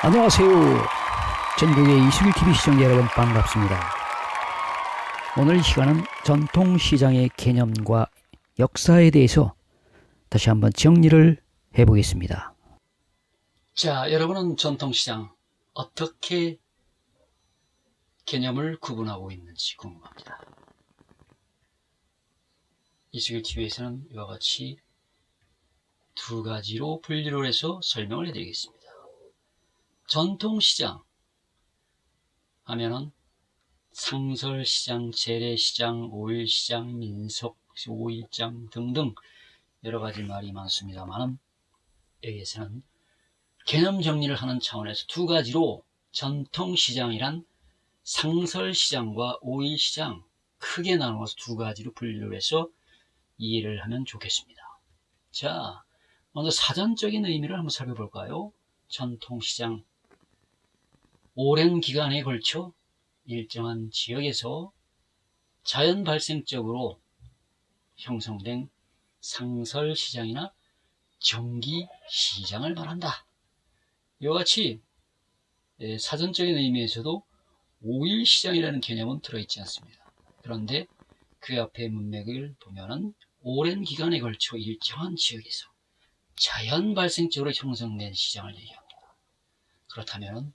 안녕하세요. 전국의 이수길TV 시청자 여러분 반갑습니다. 오늘 이 시간은 전통시장의 개념과 역사에 대해서 다시 한번 정리를 해보겠습니다. 자, 여러분은 전통시장 어떻게 개념을 구분하고 있는지 궁금합니다. 이수길TV에서는 이와 같이 두 가지로 분류를 해서 설명을 해드리겠습니다. 전통시장 하면은 상설시장, 재래시장, 오일시장, 민속, 오일장 등등 여러가지 말이 많습니다만 여기에서는 개념 정리를 하는 차원에서 두 가지로 전통시장이란 상설시장과 오일시장 크게 나누어서 두 가지로 분류를 해서 이해를 하면 좋겠습니다. 자, 먼저 사전적인 의미를 한번 살펴볼까요? 전통시장, 오랜 기간에 걸쳐 일정한 지역에서 자연 발생적으로 형성된 상설시장이나 정기시장을 말한다. 이와 같이 사전적인 의미에서도 오일시장이라는 개념은 들어있지 않습니다. 그런데 그 앞에 문맥을 보면은 오랜 기간에 걸쳐 일정한 지역에서 자연 발생적으로 형성된 시장을 얘기합니다. 그렇다면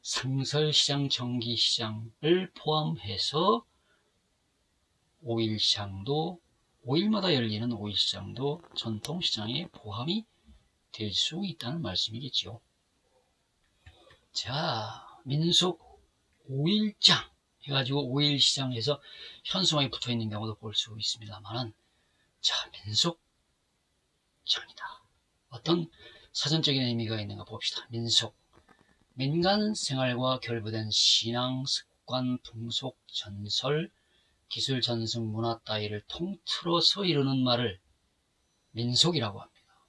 상설시장, 정기시장을 포함해서 오일시장도, 오일마다 열리는 오일시장도 전통시장에 포함이 될 수 있다는 말씀이겠죠. 자, 민속 오일장 해가지고 오일시장에서 현수막이 붙어있는 경우도 볼 수 있습니다만, 자, 민속장이다. 어떤 사전적인 의미가 있는가 봅시다. 민속, 민간 생활과 결부된 신앙, 습관, 풍속, 전설, 기술, 전승, 문화 따위를 통틀어서 이루는 말을 민속이라고 합니다.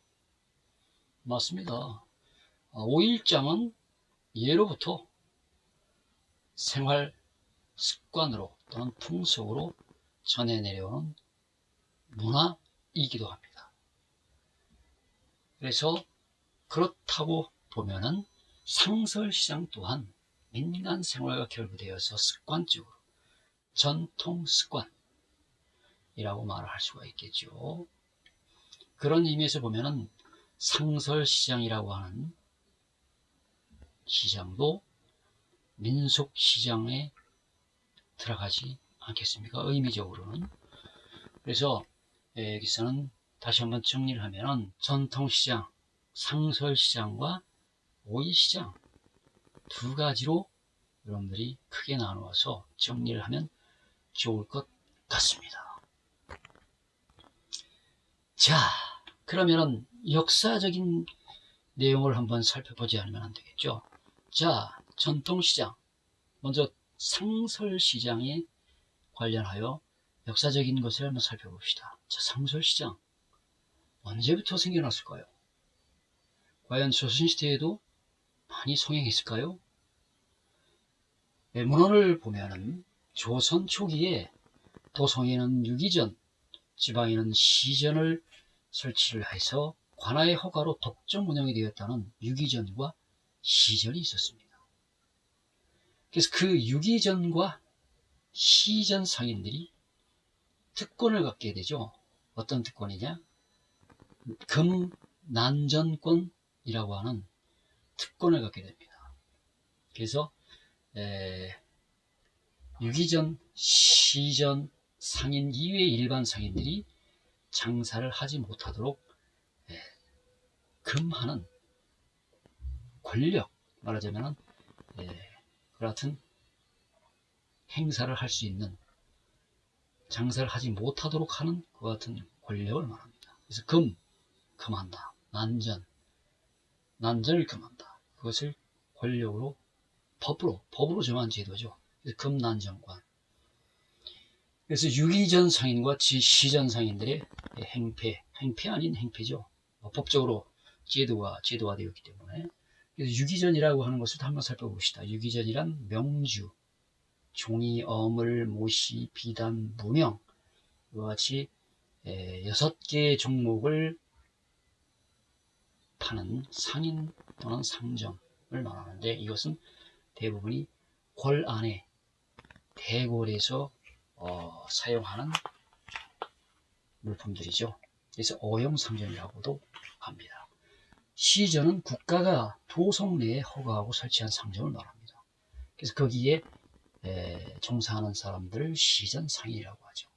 맞습니다. 오일장은 예로부터 생활 습관으로 또는 풍속으로 전해 내려오는 문화이기도 합니다. 그래서 그렇다고 보면은 상설시장 또한 민간 생활과 결부되어서 습관적으로 전통 습관이라고 말을 할 수가 있겠죠. 그런 의미에서 보면은 상설시장이라고 하는 시장도 민속시장에 들어가지 않겠습니까? 의미적으로는. 그래서 여기서는 다시 한번 정리를 하면은 전통시장, 상설시장과 오일시장 두 가지로 여러분들이 크게 나누어서 정리를 하면 좋을 것 같습니다. 자, 그러면은 역사적인 내용을 한번 살펴보지 않으면 안 되겠죠. 자, 전통시장, 먼저 상설시장에 관련하여 역사적인 것을 한번 살펴봅시다. 자, 상설시장 언제부터 생겨났을까요? 과연 조선시대에도 많이 성행했을까요? 문헌을 보면은 조선 초기에 도성에는 유기전, 지방에는 시전을 설치를 해서 관아의 허가로 독점 운영이 되었다는 유기전과 시전이 있었습니다. 그래서 그 유기전과 시전 상인들이 특권을 갖게 되죠. 어떤 특권이냐? 금난전권이라고 하는 특권을 갖게 됩니다. 그래서 유기전, 시전 상인 이외의 일반 상인들이 장사를 하지 못하도록 금하는 권력, 말하자면 그 같은 행사를 할 수 있는, 장사를 하지 못하도록 하는 그 같은 권력을 말합니다. 그래서 금한다. 난전을 금한다. 그것을 권력으로, 법으로 정한 제도죠. 그래서 금난전관. 그래서 유기전 상인과 시전 상인들의 행패 아닌 행패죠. 법적으로 제도화되었기 때문에. 그래서 유기전이라고 하는 것을 한번 살펴봅시다. 유기전이란 명주, 종이, 어물, 모시, 비단, 무명, 이와 같이 6개의 종목을 파는 상인 또는 상점, 말하는데, 이것은 대부분이 궐 안에 대궐에서 사용하는 물품들이죠. 그래서 어용상점이라고도 합니다. 시전은 국가가 도성 내에 허가하고 설치한 상점을 말합니다. 그래서 거기에 종사하는 사람들을 시전상인이라고 하죠.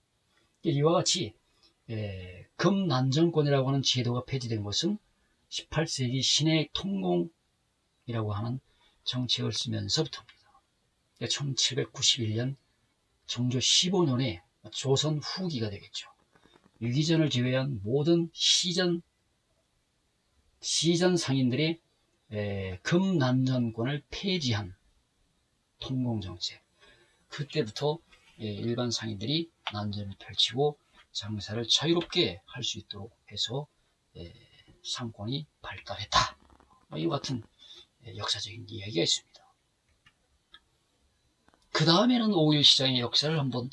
이와 같이 금난정권이라고 하는 제도가 폐지된 것은 18세기 신해 통공이라고 하는 정책을 쓰면서부터입니다. 1791년 정조 15년에 조선 후기가 되겠죠. 유기전을 제외한 모든 시전 상인들이 금난전권을 폐지한 통공정책. 그때부터 일반 상인들이 난전을 펼치고 장사를 자유롭게 할 수 있도록 해서 상권이 발달했다. 이와 같은 역사적인 이야기가 있습니다. 그 다음에는 5일 시장의 역사를 한번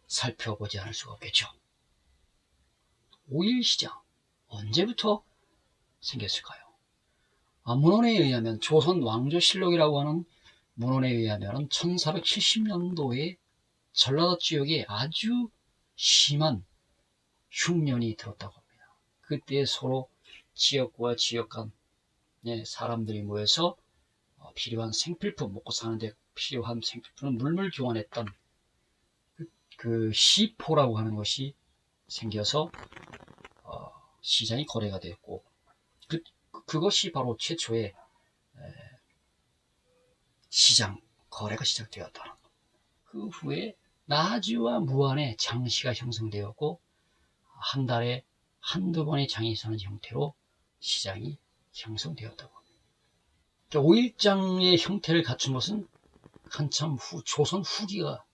살펴보지 않을 수가 없겠죠. 5일 시장 언제부터 생겼을까요? 문헌에 의하면 조선 왕조실록이라고 하는 문헌에 의하면 1470년도에 전라도 지역에 아주 심한 흉년이 들었다고 합니다. 그때 서로 지역과 지역 간 사람들이 모여서 필요한 생필품, 먹고 사는데 필요한 생필품을 물물 교환했던 그 시포라고 하는 것이 생겨서 시장이 거래가 됐고, 그것이 바로 최초의 시장 거래가 시작되었다는 것. 그 후에 나주와 무안에 장시가 형성되었고, 한 달에 한두 번의 장이 서는 형태로 시장이 형성되었다고 합니다. 5일장의 형태를 갖춘 것은 한참 후 조선 후기가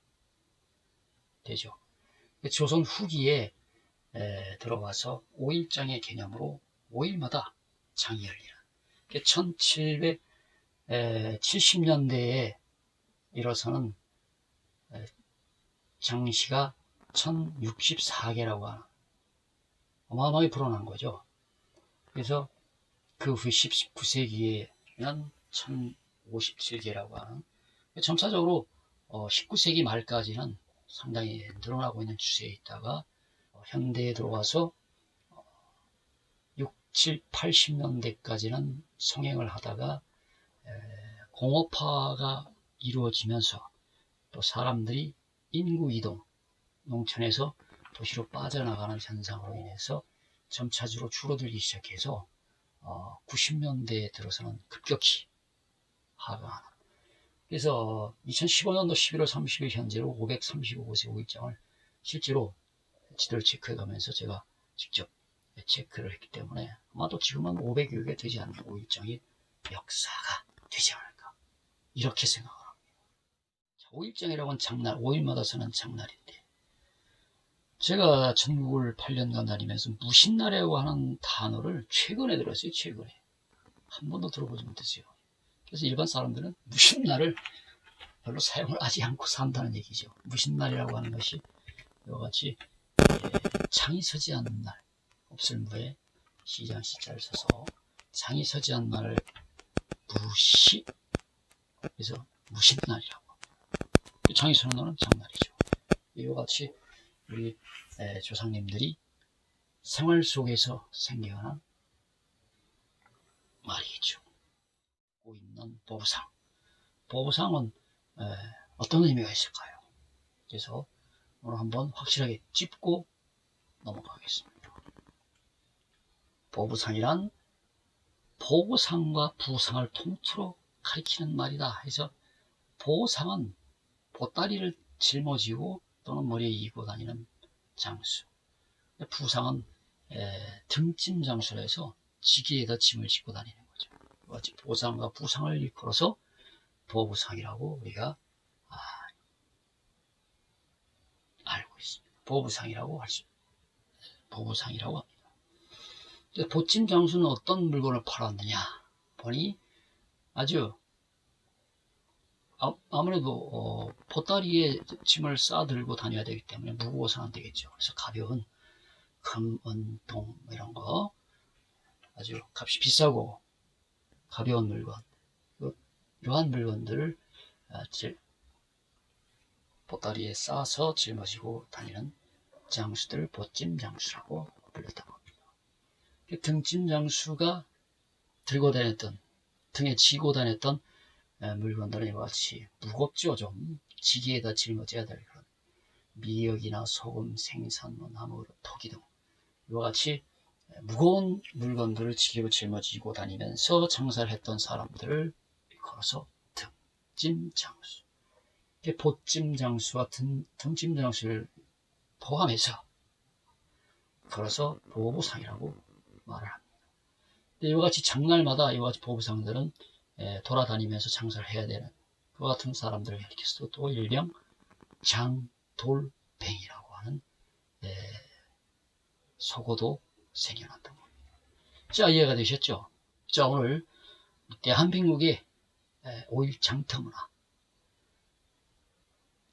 되죠. 조선 후기에 들어와서 5일장의 개념으로 5일마다 장이 열리는, 1770년대에 일어서는 장시가 1064개라고 하는 어마어마하게 불어난 거죠. 그래서 그 후 19세기에는 1057개라고 하는, 점차적으로 19세기 말까지는 상당히 늘어나고 있는 추세에 있다가 현대에 들어와서 6, 7, 80년대까지는 성행을 하다가 공업화가 이루어지면서 또 사람들이 인구 이동, 농촌에서 도시로 빠져나가는 현상으로 인해서 점차적으로 줄어들기 시작해서 90년대에 들어서는 급격히 하강하는. 그래서 2015년도 11월 30일 현재로 535곳의 5일장을 실제로 지도를 체크해 가면서 제가 직접 체크를 했기 때문에 아마도 지금은 500여 개 되지 않는 5일장의 역사가 되지 않을까, 이렇게 생각을 합니다. 5일장이라고 하는 장날, 5일마다 서는 장날인데, 제가 전국을 8년간 다니면서 무신날이라고 하는 단어를 최근에 들었어요. 최근에. 한 번도 들어보지 못했어요. 그래서 일반 사람들은 무신날을 별로 사용을 하지 않고 산다는 얘기죠. 무신날이라고 하는 것이 이와 같이 장이 서지 않는 날, 없을무에 시장 시자를 써서 장이 서지 않는 날을 무시, 그래서 무신날이라고 합니다. 장이 서는 날은 장날이죠. 이와 같이 우리 조상님들이 생활 속에서 생겨난 말이죠. 갖고 있는 보부상. 보부상은 어떤 의미가 있을까요? 그래서 오늘 한번 확실하게 짚고 넘어가겠습니다. 보부상이란 보상과 부상을 통틀어 가리키는 말이다 해서, 보상은 보따리를 짊어지고 또는 머리에 이고 다니는 장수, 부상은 등짐 장수라 해서 지게에다 짐을 짓고 다니는 거죠. 마치 보상과 부상을 일컬어서 보부상이라고 우리가 알고 있습니다. 보부상이라고 합니다. 보찜 장수는 어떤 물건을 팔았느냐 보니, 아주 아무래도 보따리에 짐을 싸들고 다녀야 되기 때문에 무거워서는 안 되겠죠. 그래서 가벼운 금, 은, 동 이런 거, 아주 값이 비싸고 가벼운 물건, 이러한 물건들을 보따리에 싸서 짊어지고 다니는 장수들을 보찜 장수라고 불렀다고 합니다. 등짐 장수가 들고 다녔던, 등에 지고 다녔던 물건들은 이와 같이 무겁죠. 좀 지게에다 짊어져야 될 그런 미역이나 소금, 생선, 나무, 토기 등 이와 같이 무거운 물건들을 지게로 짊어지고 다니면서 장사를 했던 사람들을 걸어서 등짐 장수, 보찜 장수와 등짐 장수를 포함해서 걸어서 보부상이라고 말을 합니다. 이와 같이 장날마다 이와 같이 보부상들은 돌아다니면서 장사를 해야 되는 그와 같은 사람들을 가리켜서 또 일명 장돌뱅이라고 하는 속어도 생겨났던 겁니다. 자, 이해가 되셨죠? 자, 오늘 대한민국의 5일 장터문화,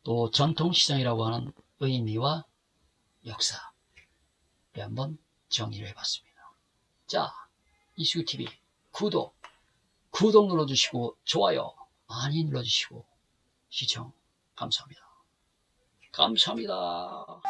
또 전통시장이라고 하는 의미와 역사 한번 정리를 해봤습니다. 자, 이수TV 구독 눌러주시고 좋아요 많이 눌러주시고 시청 감사합니다. 감사합니다.